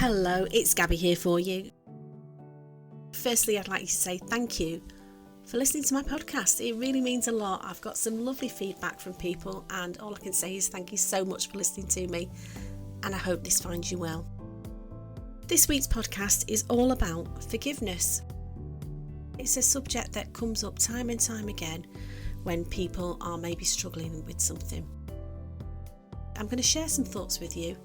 Hello, it's Gabby here for you. Firstly, I'd like to say thank you for listening to my podcast. It really means a lot. I've got some lovely feedback from people, and all I can say is thank you so much for listening to me, and I hope this finds you well. This week's podcast is all about forgiveness. It's a subject that comes up time and time again when people are maybe struggling with something. I'm going to share some thoughts with you,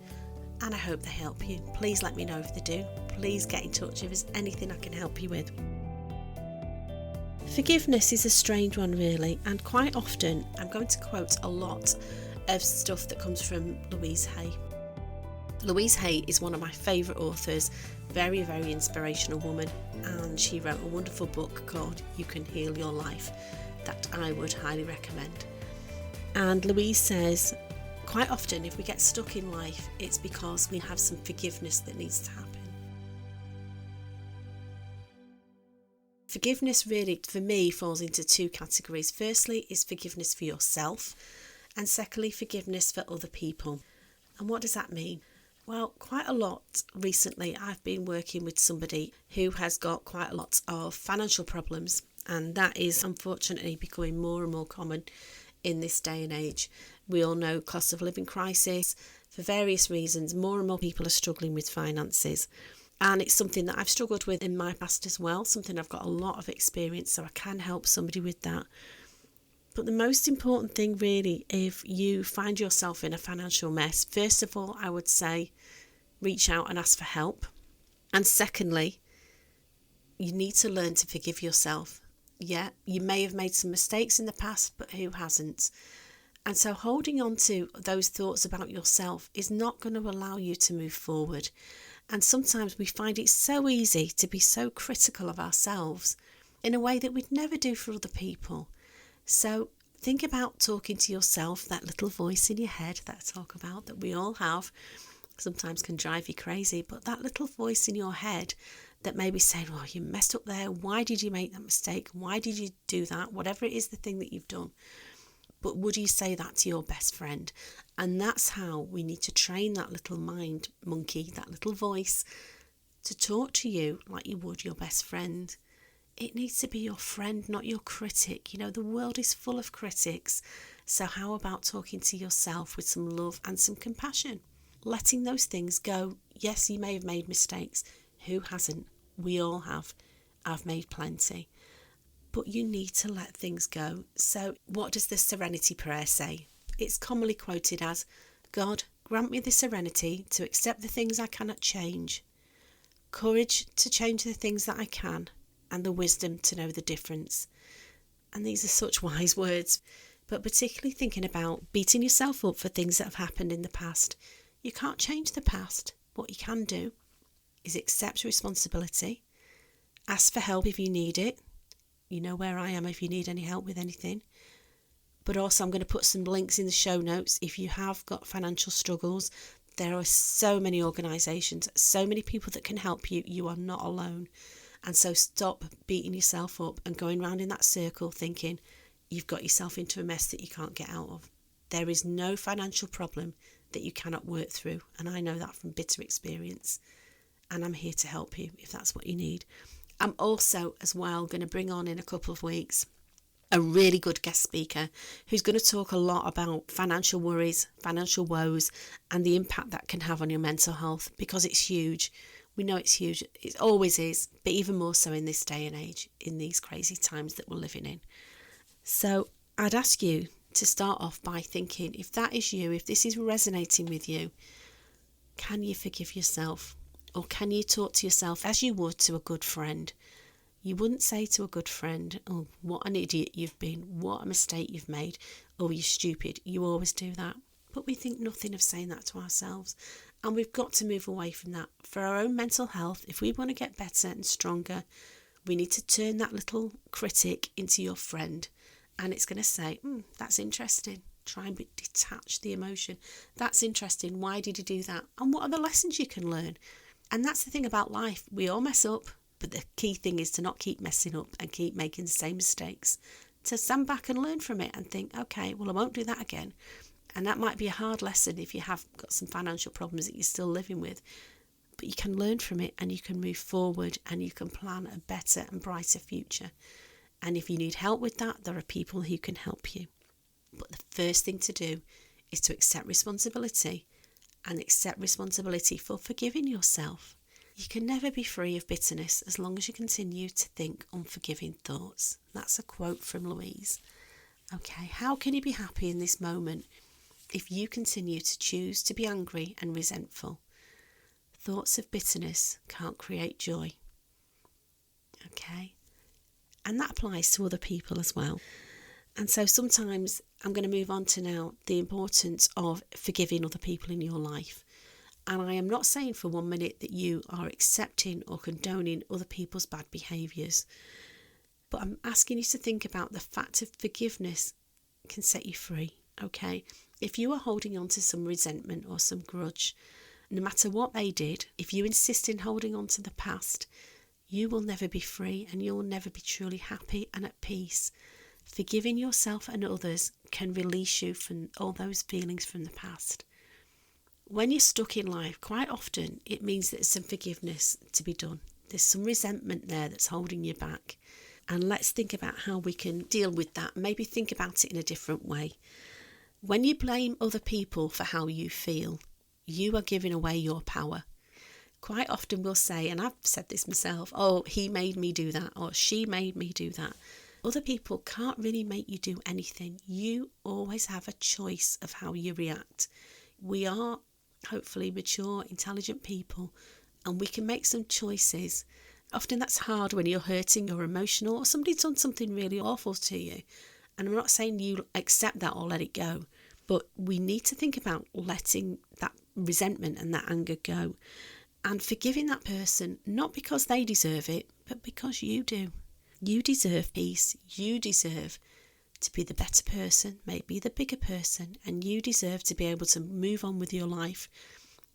and I hope they help you. Please let me know if they do. Please get in touch if there's anything I can help you with. Forgiveness is a strange one, really, and quite often I'm going to quote a lot of stuff that comes from Louise Hay. Louise Hay is one of my favourite authors, very, very inspirational woman, and she wrote a wonderful book called You Can Heal Your Life that I would highly recommend. And Louise says, quite often if we get stuck in life, it's because we have some forgiveness that needs to happen. Forgiveness really, for me, falls into two categories. Firstly is forgiveness for yourself, and secondly, forgiveness for other people. And what does that mean? Well, quite a lot recently I've been working with somebody who has got quite a lot of financial problems, and that is unfortunately becoming more and more common in this day and age. We all know cost of living crisis. For various reasons, more and more people are struggling with finances. And it's something that I've struggled with in my past as well, something I've got a lot of experience, so I can help somebody with that. But the most important thing really, if you find yourself in a financial mess, first of all, I would say reach out and ask for help. And secondly, you need to learn to forgive yourself. Yeah, you may have made some mistakes in the past, but who hasn't? And so holding on to those thoughts about yourself is not going to allow you to move forward. And sometimes we find it so easy to be so critical of ourselves in a way that we'd never do for other people. So think about talking to yourself, that little voice in your head that I talk about, that we all have, sometimes can drive you crazy, but that little voice in your head that may be saying, well, you messed up there. Why did you make that mistake? Why did you do that? Whatever it is, the thing that you've done. But would you say that to your best friend? And that's how we need to train that little mind monkey, that little voice, to talk to you like you would your best friend. It needs to be your friend, not your critic. You know, the world is full of critics. So how about talking to yourself with some love and some compassion? Letting those things go. Yes, you may have made mistakes. Who hasn't? We all have. I've made plenty. But you need to let things go. So what does the serenity prayer say? It's commonly quoted as, God, grant me the serenity to accept the things I cannot change, courage to change the things that I can, and the wisdom to know the difference. And these are such wise words, but particularly thinking about beating yourself up for things that have happened in the past. You can't change the past. What you can do is accept responsibility, ask for help if you need it. You know where I am if you need any help with anything. But also I'm going to put some links in the show notes. If you have got financial struggles, there are so many organisations, so many people that can help you. You are not alone. And so stop beating yourself up and going round in that circle thinking you've got yourself into a mess that you can't get out of. There is no financial problem that you cannot work through. And I know that from bitter experience. And I'm here to help you if that's what you need. I'm also, as well, going to bring on in a couple of weeks a really good guest speaker who's going to talk a lot about financial worries, financial woes, and the impact that can have on your mental health, because it's huge. We know it's huge. It always is, but even more so in this day and age, in these crazy times that we're living in. So I'd ask you to start off by thinking, if that is you, if this is resonating with you, can you forgive yourself? Or can you talk to yourself as you would to a good friend? You wouldn't say to a good friend, oh, what an idiot you've been, what a mistake you've made, oh, you're stupid. You always do that. But we think nothing of saying that to ourselves. And we've got to move away from that. For our own mental health, if we want to get better and stronger, we need to turn that little critic into your friend. And it's going to say, that's interesting. Try and detach the emotion. That's interesting. Why did you do that? And what are the lessons you can learn? And that's the thing about life. We all mess up, but the key thing is to not keep messing up and keep making the same mistakes. To stand back and learn from it and think, okay, well, I won't do that again. And that might be a hard lesson if you have got some financial problems that you're still living with. but you can learn from it and you can move forward and you can plan a better and brighter future. And if you need help with that, there are people who can help you. But the first thing to do is to accept responsibility and accept responsibility for forgiving yourself. You can never be free of bitterness as long as you continue to think unforgiving thoughts. That's a quote from Louise. Okay, how can you be happy in this moment if you continue to choose to be angry and resentful? Thoughts of bitterness can't create joy. Okay, and that applies to other people as well. And so sometimes I'm going to move on to now the importance of forgiving other people in your life. And I am not saying for 1 minute that you are accepting or condoning other people's bad behaviours. But I'm asking you to think about the fact of forgiveness can set you free, okay? If you are holding on to some resentment or some grudge, no matter what they did, if you insist in holding on to the past, you will never be free and you'll never be truly happy and at peace. Forgiving yourself and others can release you from all those feelings from the past. When you're stuck in life, quite often it means that there's some forgiveness to be done. There's some resentment there that's holding you back. And let's think about how we can deal with that. Maybe think about it in a different way. When you blame other people for how you feel, you are giving away your power. Quite often we'll say, and I've said this myself, oh, he made me do that, or she made me do that. Other people can't really make you do anything. You always have a choice of how you react. We are hopefully mature, intelligent people, and we can make some choices. Often that's hard when you're hurting or emotional or somebody's done something really awful to you. And I'm not saying you accept that or let it go, but we need to think about letting that resentment and that anger go and forgiving that person, not because they deserve it, but because you do. You deserve peace. You deserve to be the better person, maybe the bigger person, and you deserve to be able to move on with your life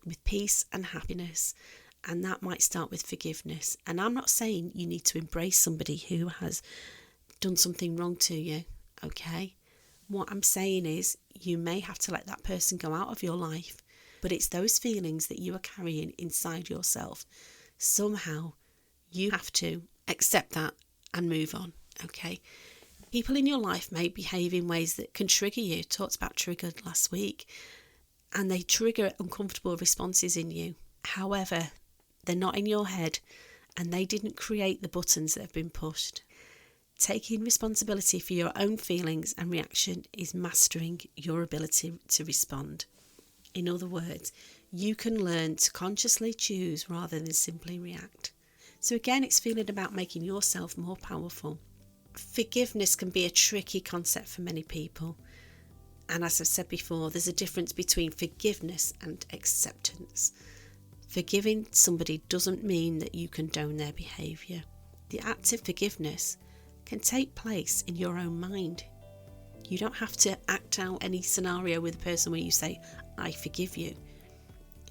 with peace and happiness. And that might start with forgiveness. And I'm not saying you need to embrace somebody who has done something wrong to you, okay? What I'm saying is you may have to let that person go out of your life, but it's those feelings that you are carrying inside yourself. Somehow you have to accept that and move on, okay? People in your life may behave in ways that can trigger you. Talked about triggered last week. And they trigger uncomfortable responses in you. However, they're not in your head and they didn't create the buttons that have been pushed. Taking responsibility for your own feelings and reaction is mastering your ability to respond. In other words, you can learn to consciously choose rather than simply react. So again, it's feeling about making yourself more powerful. Forgiveness can be a tricky concept for many people. And as I've said before, there's a difference between forgiveness and acceptance. Forgiving somebody doesn't mean that you condone their behaviour. The act of forgiveness can take place in your own mind. You don't have to act out any scenario with a person where you say, I forgive you.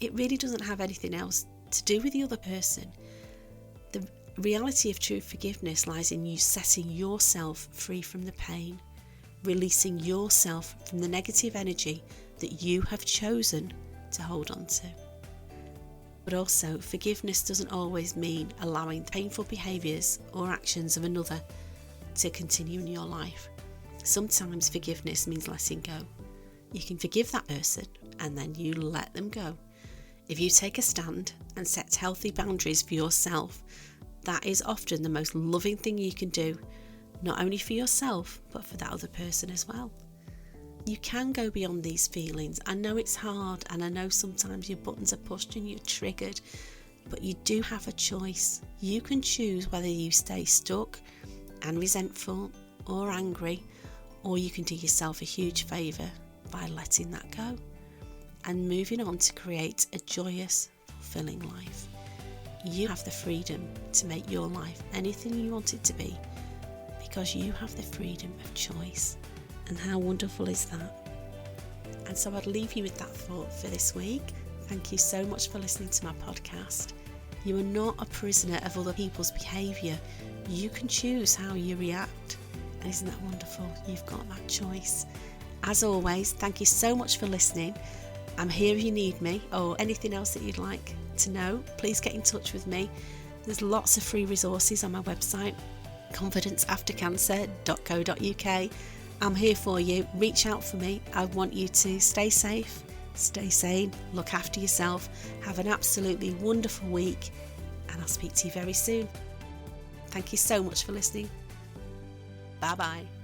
It really doesn't have anything else to do with the other person. The reality of true forgiveness lies in you setting yourself free from the pain, releasing yourself from the negative energy that you have chosen to hold on to. But also, forgiveness doesn't always mean allowing painful behaviours or actions of another to continue in your life. Sometimes forgiveness means letting go. You can forgive that person and then you let them go. If you take a stand and set healthy boundaries for yourself, that is often the most loving thing you can do, not only for yourself, but for that other person as well. You can go beyond these feelings. I know it's hard and I know sometimes your buttons are pushed and you're triggered, but you do have a choice. You can choose whether you stay stuck and resentful or angry, or you can do yourself a huge favour by letting that go and moving on to create a joyous, fulfilling life. You have the freedom to make your life anything you want it to be because you have the freedom of choice. And how wonderful is that? And so I'd leave you with that thought for this week. Thank you so much for listening to my podcast. You are not a prisoner of other people's behaviour. You can choose how you react. And isn't that wonderful? You've got that choice. As always, thank you so much for listening. I'm here if you need me, or anything else that you'd like to know. Please get in touch with me. There's lots of free resources on my website, confidenceaftercancer.co.uk. I'm here for you. Reach out for me. I want you to stay safe, stay sane, look after yourself, have an absolutely wonderful week, and I'll speak to you very soon. Thank you so much for listening. Bye bye.